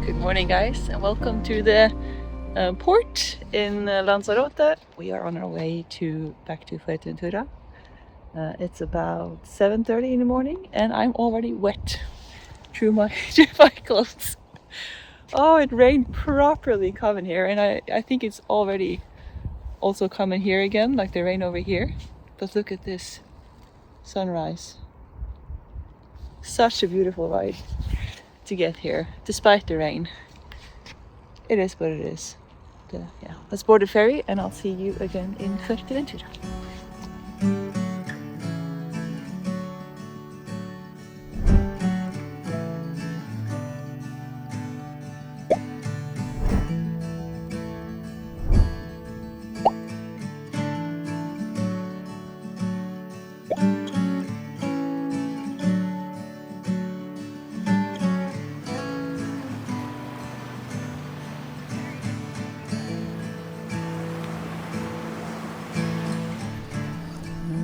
Good morning, guys, and welcome to the port in Lanzarote. We are on our way back to Fuerteventura. It's about 7:30 in the morning, and I'm already wet through my clothes. Oh, it rained properly coming here, and I think it's already also coming here again, like the rain over here. But look at this sunrise. Such a beautiful ride to get here, despite the rain. It is what it is. Yeah, let's board the ferry and I'll see you again in Fuerteventura.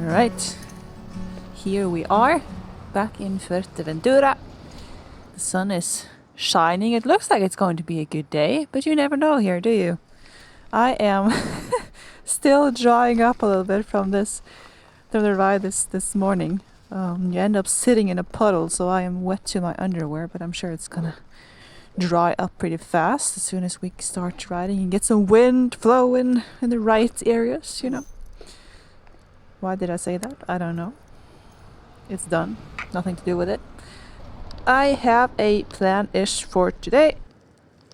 Alright, here we are, back in Fuerteventura. The sun is shining. It looks like it's going to be a good day, but you never know here, do you? I am still drying up a little bit from the ride this morning. You end up sitting in a puddle, so I am wet to my underwear, but I'm sure it's gonna dry up pretty fast as soon as we start riding and get some wind flowing in the right areas, you know. Why did I say that? I don't know. It's done. Nothing to do with it. I have a plan-ish for today.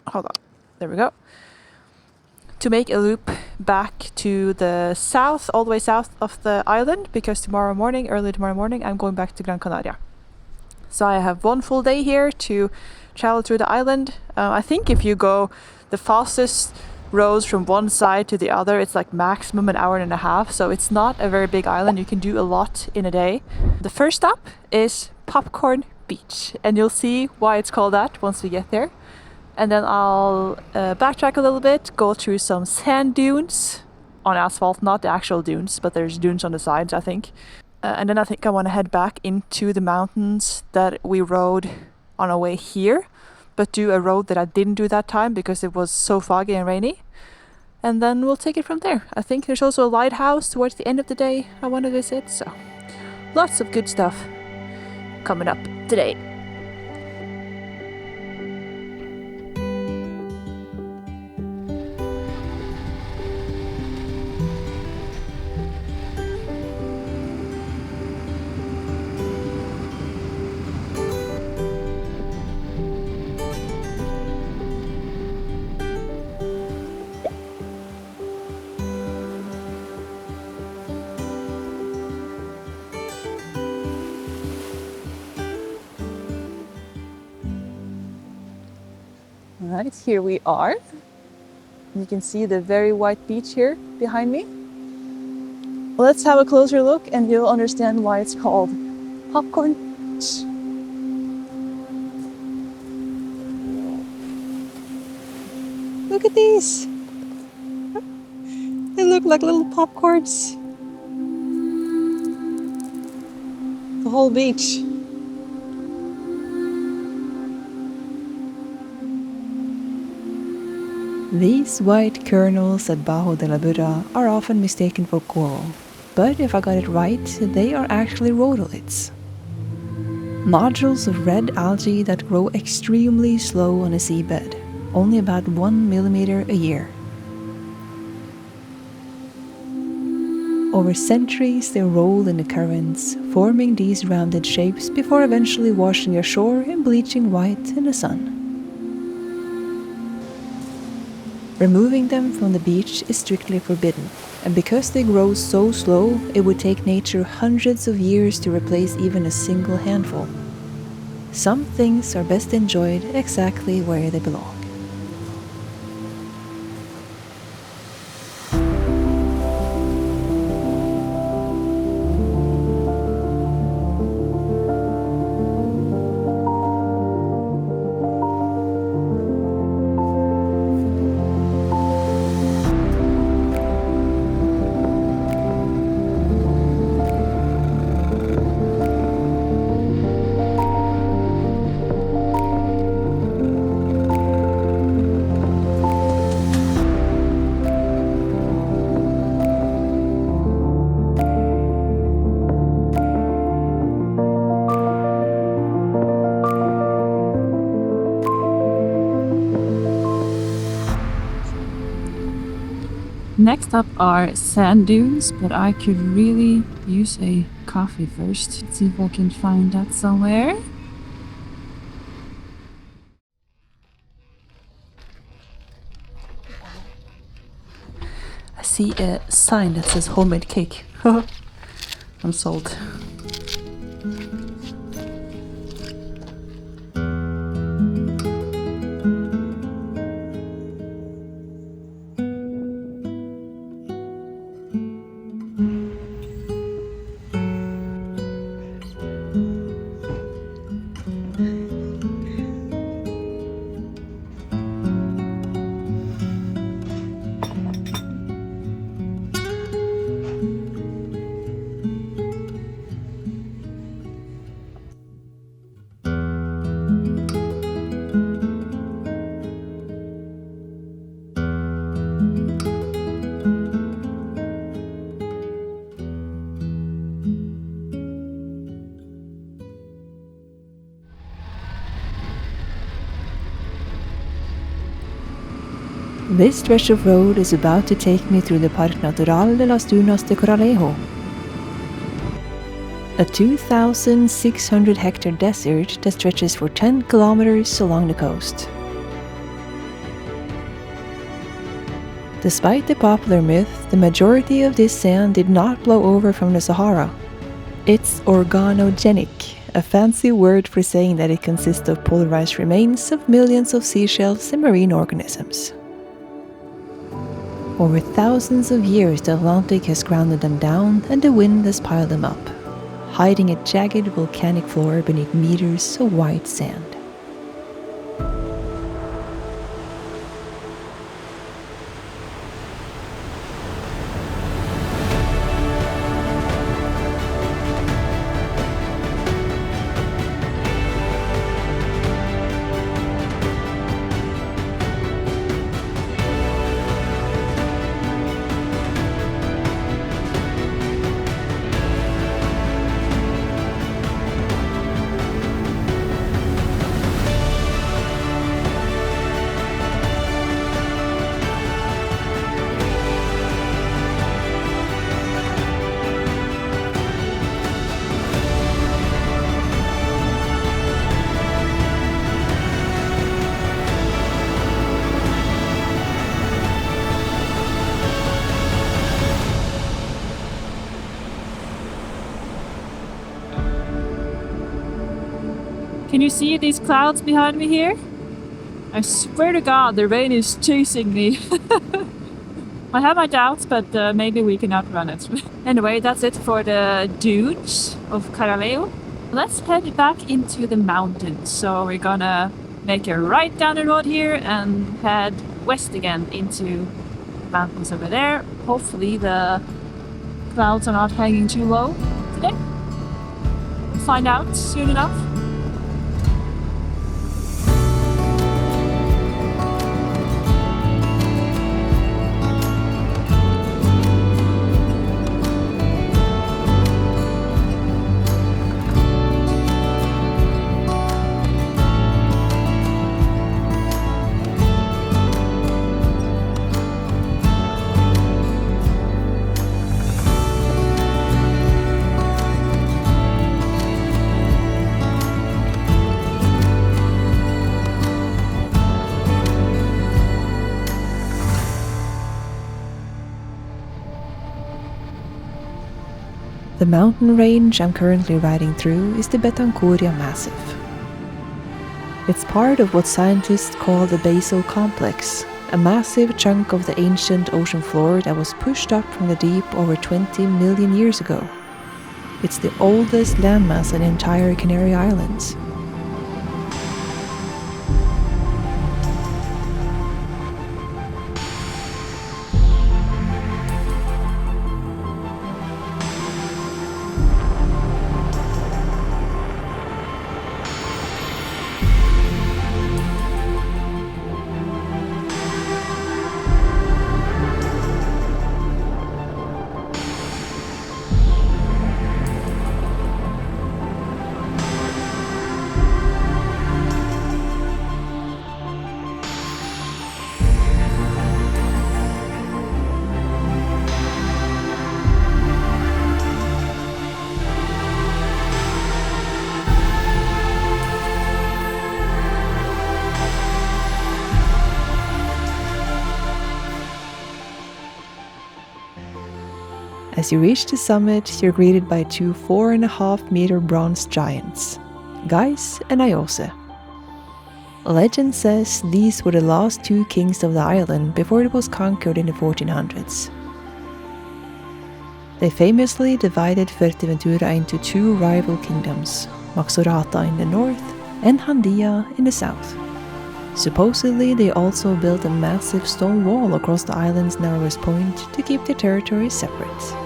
Hold on. There we go. To make a loop back to the south, all the way south of the island, because early tomorrow morning, I'm going back to Gran Canaria. So I have one full day here to travel through the island. I think if you go the fastest roads from one side to the other, it's like maximum an hour and a half, so it's not a very big island. You can do a lot in a day. The first stop is Popcorn Beach, and you'll see why it's called that once we get there. And then I'll backtrack a little bit, go through some sand dunes on asphalt, not the actual dunes, but there's dunes on the sides, I think. And then I think I want to head back into the mountains that we rode on our way here, but do a road that I didn't do that time because it was so foggy and rainy. And then we'll take it from there. I think there's also a lighthouse towards the end of the day I want to visit, so lots of good stuff coming up today. Alright, here we are. You can see the very white beach here behind me. Let's have a closer look and you'll understand why it's called Popcorn Beach. Look at these! They look like little popcorns. The whole beach. These white kernels at Bajo de la Burra are often mistaken for coral, but if I got it right, they are actually rhodolites. Nodules of red algae that grow extremely slow on a seabed, only about 1 millimeter a year. Over centuries they roll in the currents, forming these rounded shapes before eventually washing ashore and bleaching white in the sun. Removing them from the beach is strictly forbidden, and because they grow so slow, it would take nature hundreds of years to replace even a single handful. Some things are best enjoyed exactly where they belong. Next up are sand dunes, but I could really use a coffee first. Let's see if I can find that somewhere. I see a sign that says homemade cake. I'm sold. This stretch of road is about to take me through the Parque Natural de las Dunas de Corralejo, a 2,600 hectare desert that stretches for 10 kilometers along the coast. Despite the popular myth, the majority of this sand did not blow over from the Sahara. It's organogenic, a fancy word for saying that it consists of polarized remains of millions of seashells and marine organisms. Over thousands of years, the Atlantic has grounded them down and the wind has piled them up, hiding a jagged volcanic floor beneath meters of white sand. Can you see these clouds behind me here? I swear to God, the rain is chasing me. I have my doubts, but maybe we can outrun it. Anyway, that's it for the dunes of Corralejo. Let's head back into the mountains. So we're gonna make a right down the road here and head west again into the mountains over there. Hopefully the clouds are not hanging too low today. We'll find out soon enough. The mountain range I'm currently riding through is the Betancuria Massif. It's part of what scientists call the basal complex, a massive chunk of the ancient ocean floor that was pushed up from the deep over 20 million years ago. It's the oldest landmass in the entire Canary Islands. As you reach the summit, you're greeted by two 4.5-meter bronze giants, Guise and Ayose. Legend says these were the last two kings of the island before it was conquered in the 1400s. They famously divided Fuerteventura into two rival kingdoms, Maxorata in the north and Handia in the south. Supposedly, they also built a massive stone wall across the island's narrowest point to keep their territories separate.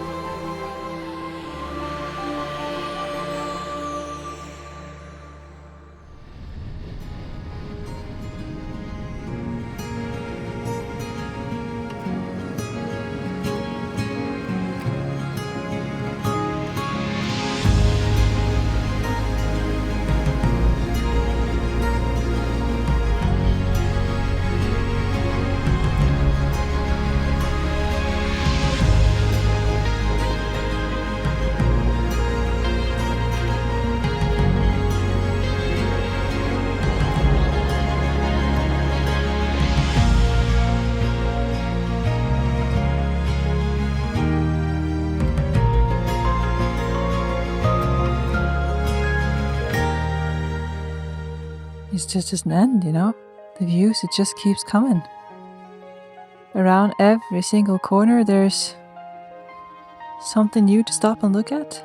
It just doesn't end, you know? The views, it just keeps coming. Around every single corner, there's something new to stop and look at.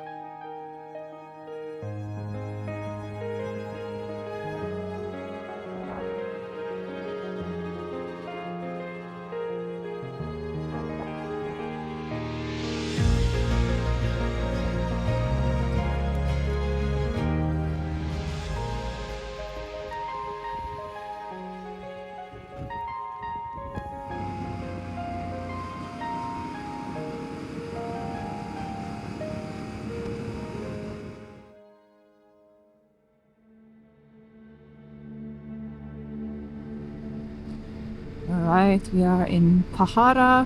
Alright, we are in Pajara,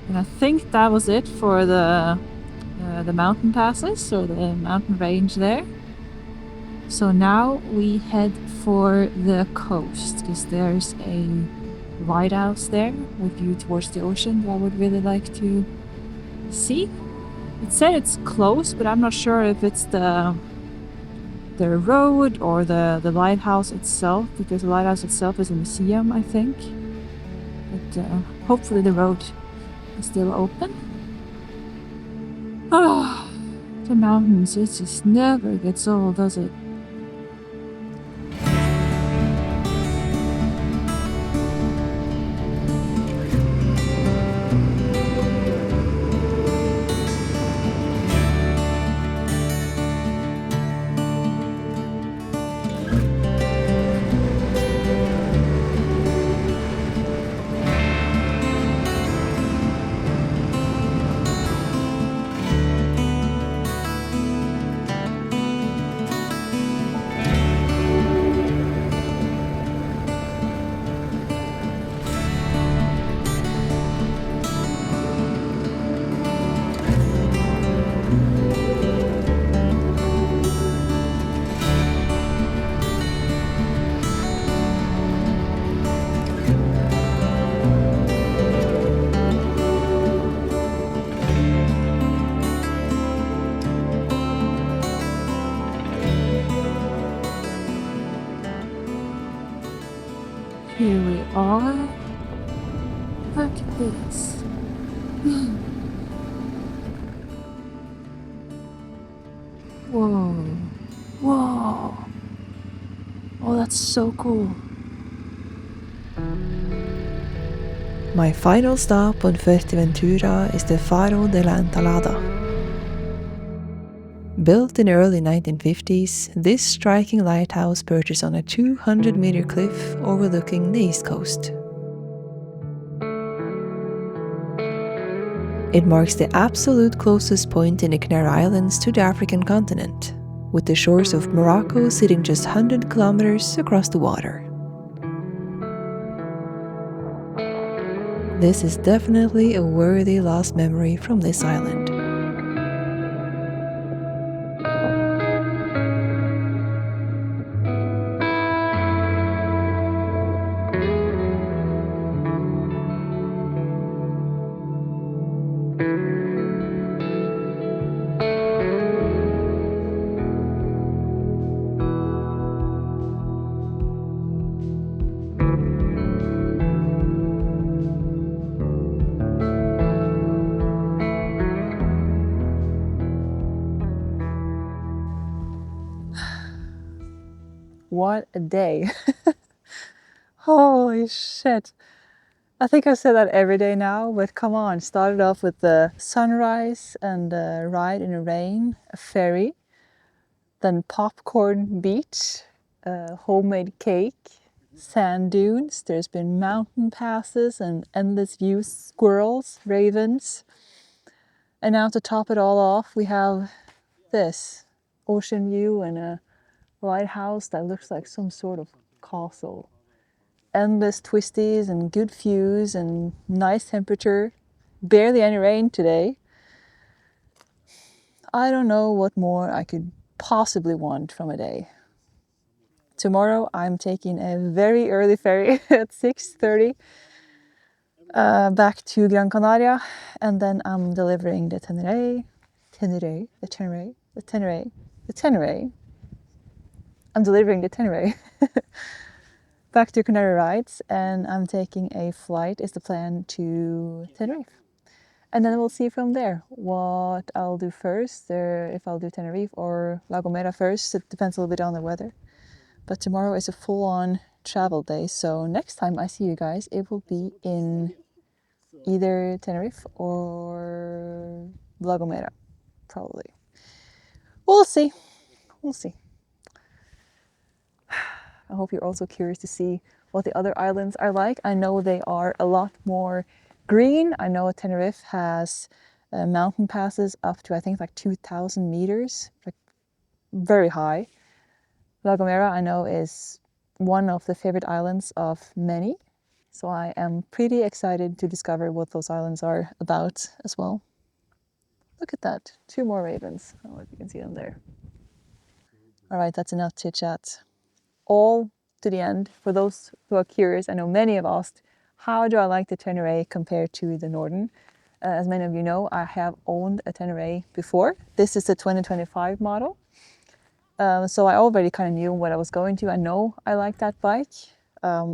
and I think that was it for the mountain passes, or the mountain range there. So now we head for the coast, because there's a lighthouse there with view towards the ocean that I would really like to see. It said it's close, but I'm not sure if it's the road or the lighthouse itself, because the lighthouse itself is a museum, I think. But hopefully the road is still open. Oh, the mountains, it just never gets old, does it? Here we are. Look at this. Whoa. Whoa. Oh, that's so cool. My final stop on Fuerteventura is the Faro de la Entallada. Built in the early 1950s, this striking lighthouse perches on a 200-meter cliff overlooking the east coast. It marks the absolute closest point in the Canary Islands to the African continent, with the shores of Morocco sitting just 100 kilometers across the water. This is definitely a worthy last memory from this island. what a day. Holy shit. I think I say that every day now, but come on. Started off with the sunrise and a ride in the rain, a ferry, then popcorn beach, homemade cake, sand dunes. There's been mountain passes and endless views, squirrels, ravens. And now to top it all off, we have this ocean view and a lighthouse that looks like some sort of castle. Endless twisties and good views and nice temperature. Barely any rain today. I don't know what more I could possibly want from a day. Tomorrow I'm taking a very early ferry at 6:30 back to Gran Canaria, and then I'm delivering the Tenere. I'm delivering the Tenere back to Canary rides, and I'm taking a flight, is the plan, to Tenerife. And then we'll see from there what I'll do first, if I'll do Tenerife or La Gomera first. It depends a little bit on the weather. But tomorrow is a full-on travel day, so next time I see you guys, it will be in either Tenerife or La Gomera, probably. We'll see. We'll see. I hope you're also curious to see what the other islands are like. I know they are a lot more green. I know Tenerife has mountain passes up to, I think, like 2,000 meters, like very high. La Gomera, I know, is one of the favorite islands of many. So I am pretty excited to discover what those islands are about as well. Look at that, 2 more ravens. I don't know if you can see them there. All right, that's enough chit chat. All to the end. For those who are curious, I know many have asked, how do I like the Tenere compared to the Norden? As many of you know, I have owned a Tenere before. This is the 2025 model. So I already kind of knew what I was going to. I know I like that bike.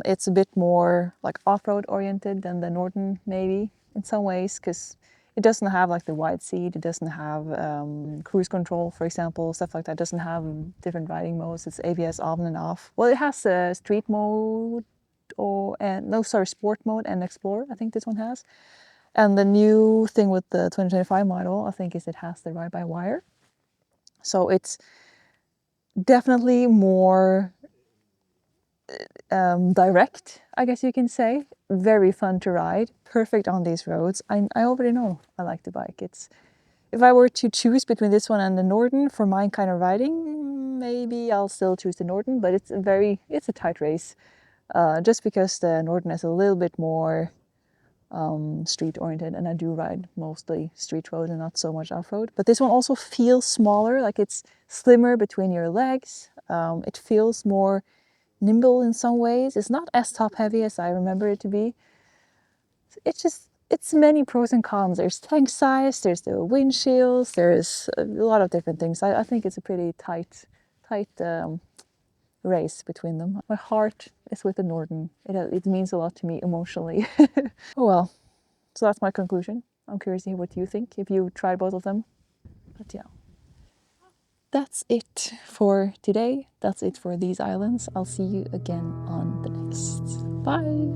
It's a bit more like off-road oriented than the Norden, maybe in some ways, because it doesn't have like the wide seat. It doesn't have cruise control, for example, stuff like that. It doesn't have different riding modes. It's ABS on and off. Well, it has a street mode sport mode and Explorer. I think this one has. And the new thing with the 2025 model, I think, is it has the ride-by-wire. So it's definitely more direct, I guess you can say. Very fun to ride, perfect on these roads. I already know I like the bike. If I were to choose between this one and the Norden for my kind of riding, maybe I'll still choose the Norden, but it's a tight race. Just because the Norden is a little bit more street oriented, and I do ride mostly street road and not so much off-road. But this one also feels smaller, like it's slimmer between your legs. It feels more nimble in some ways. It's not as top heavy as I remember it to be. It's many pros and cons. There's tank size, there's the windshields, there's a lot of different things. I think it's a pretty tight race between them. My heart is with the Norden. It means a lot to me emotionally. Oh well, so that's my conclusion. I'm curious to hear what you think, if you tried both of them. But yeah, that's it for today. That's it for these islands. I'll see you again on the next. Bye!